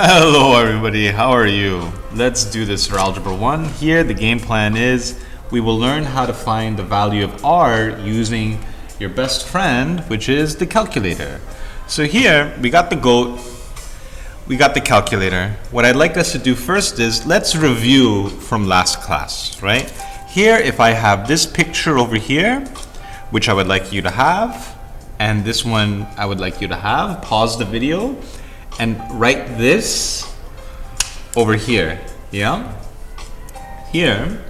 Hello everybody, how are you? Let's do this for Algebra 1. Here the game plan is we will learn how to find the value of r using your best friend, which is the calculator. So here we got the goat, we got the calculator. What I'd like us to do first is let's review from last class, right? Here if I have this picture over here, which I would like you to have, and this one I would like you to have, pause the video and write this over here, yeah? Here,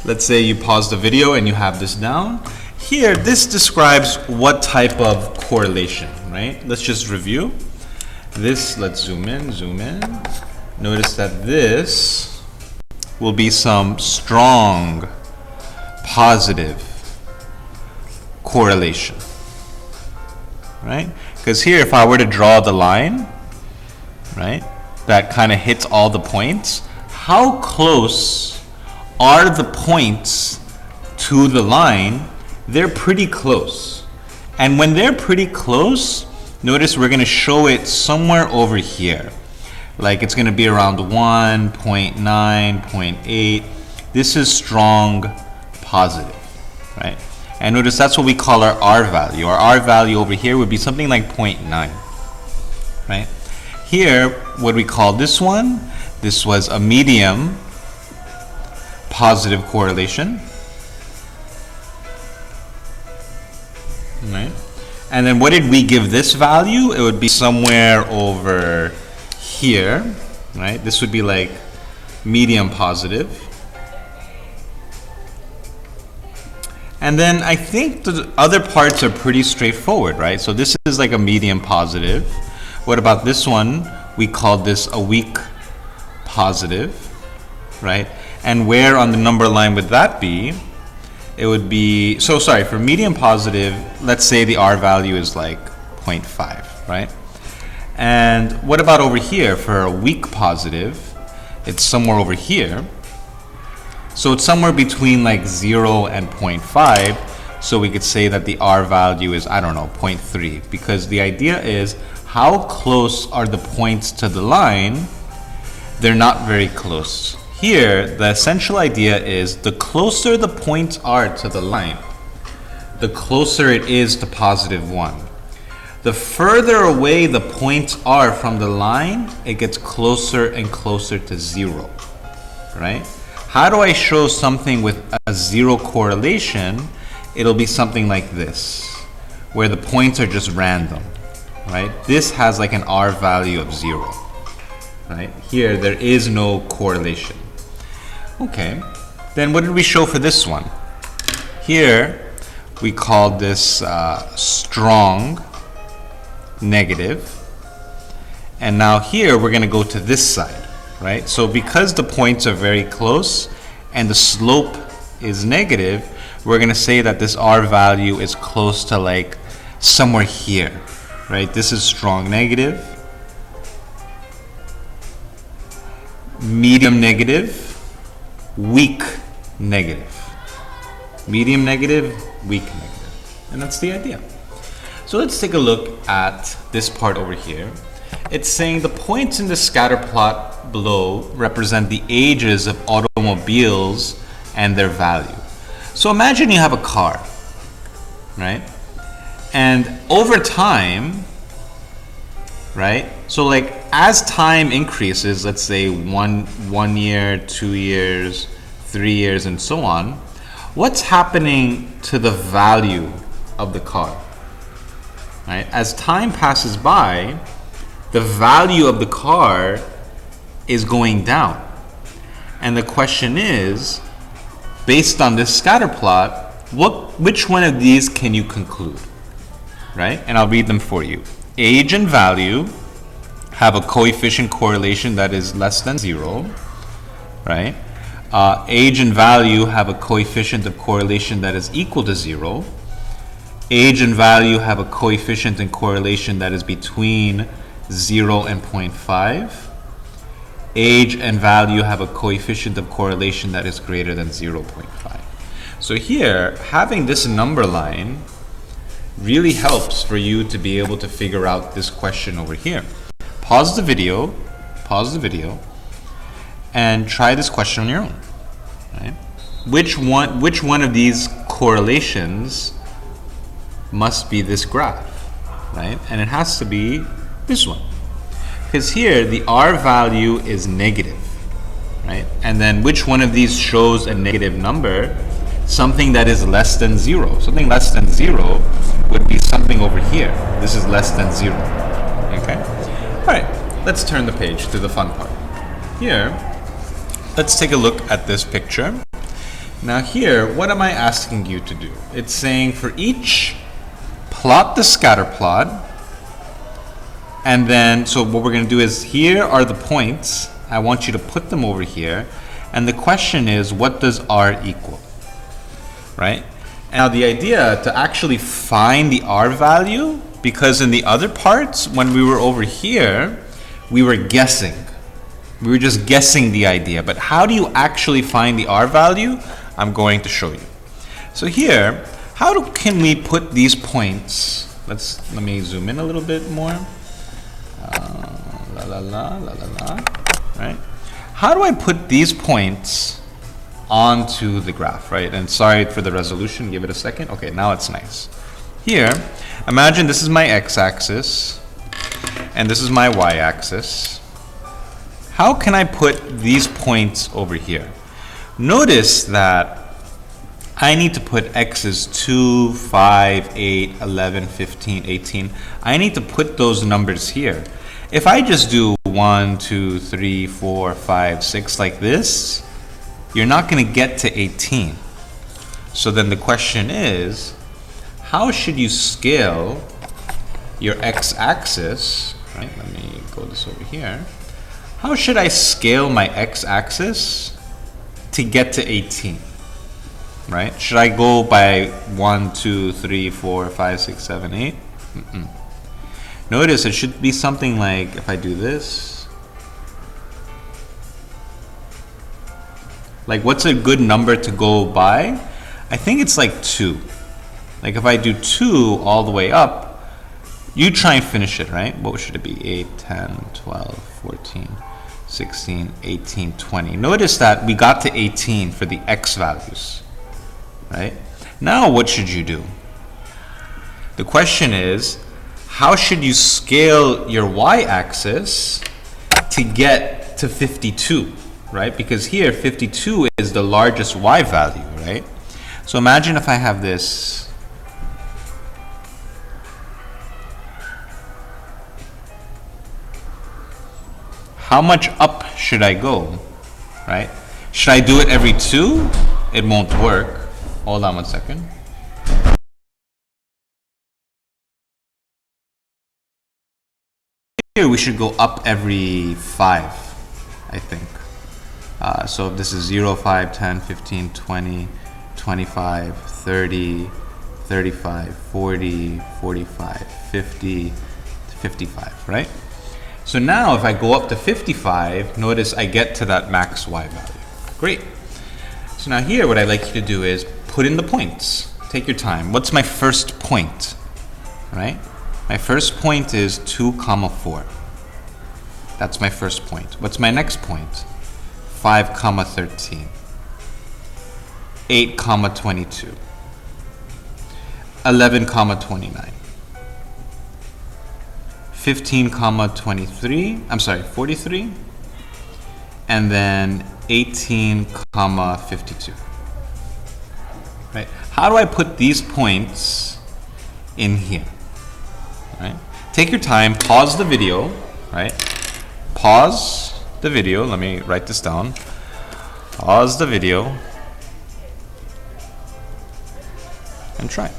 let's say you pause the video and you have this down. Here, this describes what type of correlation, right? Let's just review. This, let's zoom in. Notice that this will be some strong, positive correlation, right? Because here, if I were to draw the line, right, that kind of hits all the points, how close are the points to the line? They're pretty close. And when they're pretty close, notice we're going to show it somewhere over here. Like it's going to be around 1.9, 0.8. This is strong positive, right? And notice that's what we call our R value. Our R value over here would be something like 0.9, right? Here, what we call this one, this was a medium positive correlation, right? And then what did we give this value? It would be somewhere over here, right? This would be like medium positive. And then I think the other parts are pretty straightforward, right? So this is like a medium positive. What about this one? We called this a weak positive, right? And where on the number line would that be? It would be, so sorry, for medium positive, let's say the R value is like 0.5, right? And what about over here for a weak positive? It's somewhere over here. So it's somewhere between like 0 and 0.5. So we could say that the R value is, I don't know, 0.3, because the idea is how close are the points to the line? They're not very close. Here, the essential idea is the closer the points are to the line, the closer it is to positive 1. The further away the points are from the line, it gets closer and closer to 0, right? How do I show something with a 0 correlation? It'll be something like this, where the points are just random, right? This has like an R value of 0, right? Here, there is no correlation. Okay, then what did we show for this one? Here, we called this strong negative. And now here, we're going to go to this side, right? So because the points are very close and the slope is negative, we're going to say that this R value is close to like somewhere here, right? This is strong negative, medium negative, weak negative. Medium negative, weak negative. And that's the idea. So let's take a look at this part over here. It's saying the points in the scatter plot below represent the ages of automobiles and their value. So imagine you have a car, right? And over time, right? So like as time increases, let's say one year, 2 years, 3 years, and so on, what's happening to the value of the car, right? As time passes by, the value of the car is going down. And the question is, based on this scatter plot, which one of these can you conclude, right? And I'll read them for you. Age and value have a coefficient correlation that is less than 0, right? Age and value have a coefficient of correlation that is equal to 0. Age and value have a coefficient in correlation that is between 0 and 0.5. Age and value have a coefficient of correlation that is greater than 0.5. So here, having this number line really helps for you to be able to figure out this question over here. Pause the video, pause the video, and try this question on your own. Right? Which one of these correlations must be this graph, right? And it has to be this one, because here the R value is negative, right? And then which one of these shows a negative number? Something that is less than 0. Something less than 0 would be something over here. This is less than 0. Okay? All right, let's turn the page to the fun part. Here, let's take a look at this picture. Now here, what am I asking you to do? It's saying for each, plot the scatter plot. And then, so what we're going to do is, here are the points. I want you to put them over here. And the question is, what does R equal? Right? Now the idea to actually find the R value, because in the other parts, when we were over here, we were guessing. We were just guessing the idea. But how do you actually find the R value? I'm going to show you. So here, can we put these points? Let me zoom in a little bit more. Right? How do I put these points onto the graph, right? And sorry for the resolution, give it a second. Okay, now it's nice. Here, imagine this is my x-axis and this is my y-axis. How can I put these points over here? Notice that I need to put x's 2, 5, 8, 11, 15, 18. I need to put those numbers here. If I just do 1, 2, 3, 4, 5, 6 like this, you're not going to get to 18. So then the question is, how should you scale your x-axis? Right? Let me go this over here. How should I scale my x-axis to get to 18? Right? Should I go by 1, 2, 3, 4, 5, 6, 7, 8? Notice it should be something like, if I do this, like what's a good number to go by? I think it's like 2. Like if I do 2 all the way up, you try and finish it, right? What should it be? 8, 10, 12, 14, 16, 18, 20. Notice that we got to 18 for the x values, right? Now what should you do? The question is, how should you scale your y-axis to get to 52? Right? Because here 52 is the largest y value, right? So imagine if I have this. How much up should I go? Right? Should I do it every 2? It won't work. Hold on one second. Here we should go up every 5, I think. So if this is 0, 5, 10, 15, 20, 25, 30, 35, 40, 45, 50, 55, right? So now if I go up to 55, notice I get to that max y value. Great. So now here what I'd like you to do is put in the points. Take your time. What's my first point? Right? My first point is 2, 4. That's my first point. What's my next point? 5, 13, 8, 22, 11, 29, 15, 23, I'm sorry, 43, and then 18, 52. Right? How do I put these points in here? Right? Take your time, pause the video, right? Pause the video. Let me write this down. Pause the video and try.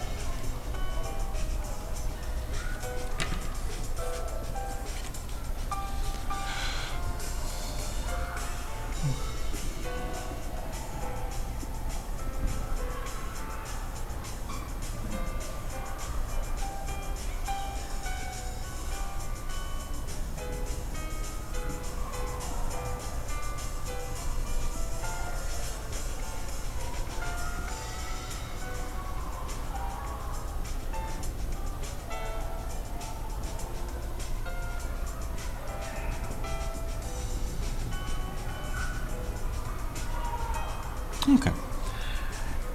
Okay.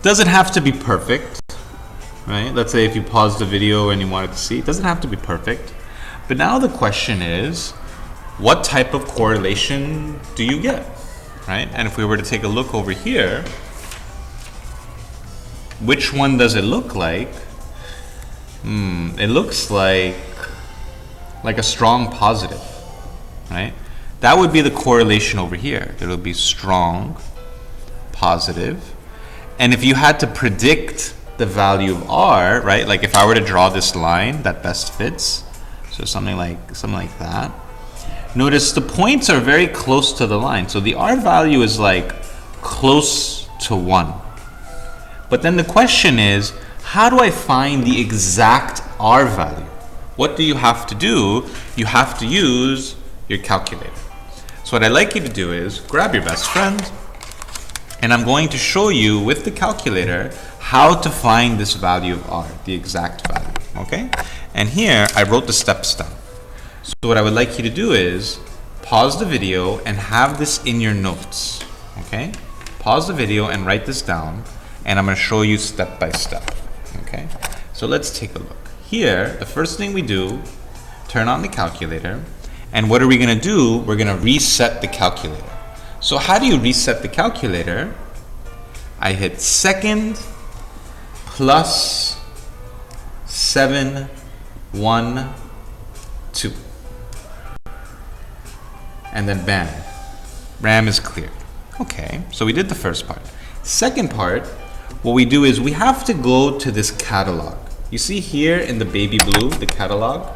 Doesn't have to be perfect, right? Let's say if you paused the video and you wanted to see, it doesn't have to be perfect. But now the question is, what type of correlation do you get, right? And if we were to take a look over here, which one does it look like? It looks like a strong positive, right? That would be the correlation over here. It'll be strong positive. And if you had to predict the value of R, right? Like if I were to draw this line that best fits, so something like that. Notice the points are very close to the line. So the R value is like close to 1. But then the question is, how do I find the exact R value? What do you have to do? You have to use your calculator. So what I'd like you to do is grab your best friend, and I'm going to show you with the calculator how to find this value of R, the exact value, okay? And here I wrote the steps down. So what I would like you to do is pause the video and have this in your notes, okay? Pause the video and write this down, and I'm going to show you step by step, okay? So let's take a look. Here, the first thing we do, turn on the calculator, and what are we going to do? We're going to reset the calculator. So how do you reset the calculator? I hit second plus 7, 1, 2. And then bam, RAM is cleared. Okay, so we did the first part. Second part, what we do is we have to go to this catalog. You see here in the baby blue, the catalog?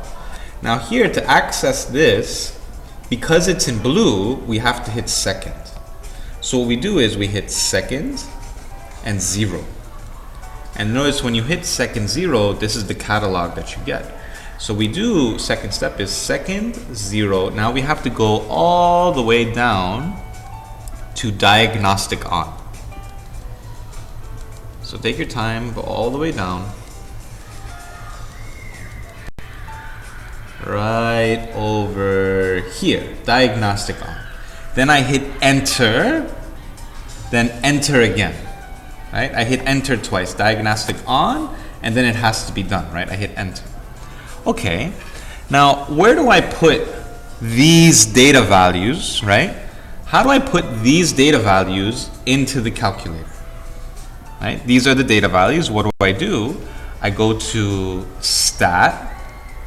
Now here, to access this, because it's in blue, we have to hit second. So what we do is we hit second and 0. And notice when you hit second 0, this is the catalog that you get. So we do, second step is second 0. Now we have to go all the way down to diagnostic on. So take your time, go all the way down. Right over here, diagnostic on. Then I hit enter, then enter again, right? I hit enter twice, diagnostic on, and then it has to be done, right? I hit enter. Okay, now where do I put these data values, right? How do I put these data values into the calculator, right? These are the data values. What do? I go to stat.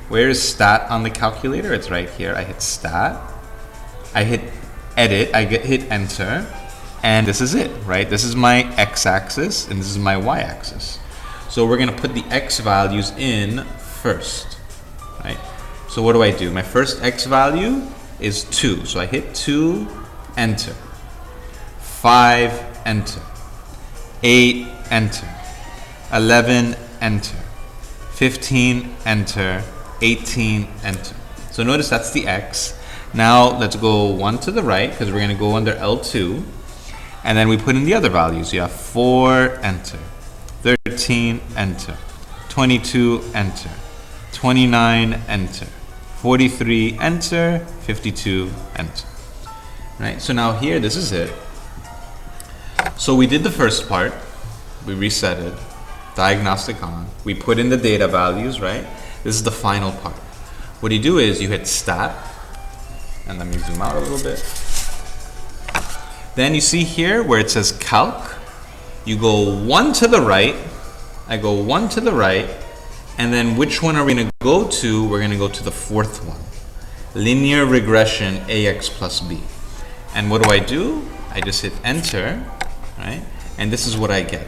Where is stat on the calculator? It's right here. I hit stat. I hit edit. I hit enter. And this is it, right? This is my x-axis and this is my y-axis. So we're going to put the x values in first, right? So what do? My first x value is 2. So I hit 2, enter. 5, enter. 8, enter. 11, enter. 15, enter. 18, enter. So notice that's the x. Now let's go 1 to the right because we're going to go under L2. And then we put in the other values. You have 4, enter. 13, enter. 22, enter. 29, enter. 43, enter. 52, enter. Right? So now here, this is it. So we did the first part. We reset it. Diagnostic on. We put in the data values, right? This is the final part. What you do is you hit stat, and let me zoom out a little bit. Then you see here where it says calc, you go 1 to the right, I go 1 to the right, and then which one are we going to go to? We're going to go to the fourth one, linear regression AX plus B. And what do? I just hit enter, right? And this is what I get.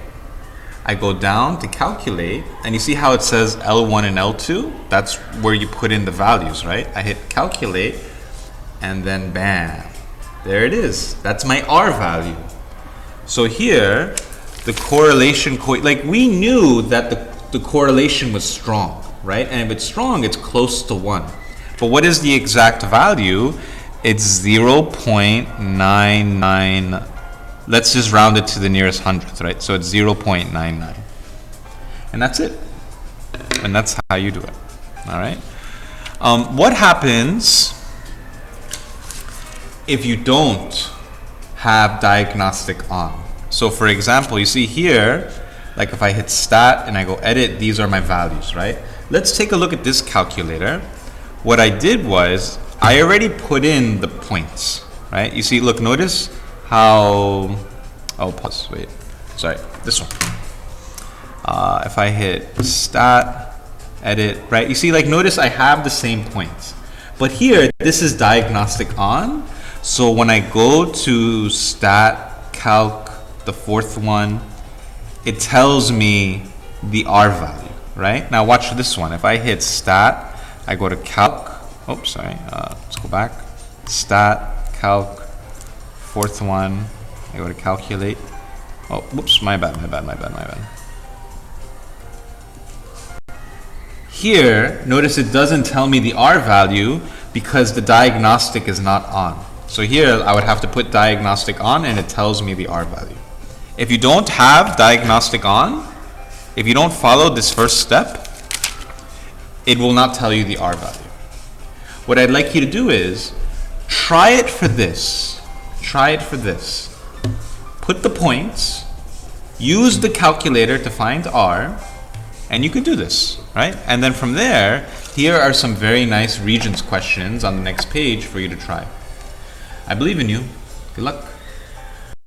I go down to calculate, and you see how it says L1 and L2? That's where you put in the values, right? I hit calculate, and then bam, there it is. That's my R value. So here, the correlation, like we knew that the correlation was strong, right? And if it's strong, it's close to 1. But what is the exact value? It's 0.99. Let's just round it to the nearest hundredth, right? So it's 0.99. And that's it. And that's how you do it. All right? What happens if you don't have diagnostic on, So for example, you see here, like if I hit stat and I go edit, these are my values, right? Let's take a look at this calculator. What I did was, I already put in the points, right? You see, look, notice how, oh, pause, wait, sorry, this one. If I hit stat, edit, right? You see, like, notice I have the same points. But here, this is diagnostic on. So when I go to stat, calc, the fourth one, it tells me the R value, right? Now watch this one. If I hit stat, I go to calc, oops, sorry, let's go back. Stat, calc, fourth one, I go to calculate. Oh, whoops, my bad. Here, notice it doesn't tell me the R value because the diagnostic is not on. So here, I would have to put diagnostic on and it tells me the R value. If you don't have diagnostic on, if you don't follow this first step, it will not tell you the R value. What I'd like you to do is, try it for this. Try it for this. Put the points, use the calculator to find R, and you could do this, right? And then from there, here are some very nice Regents questions on the next page for you to try. I believe in you. Good luck.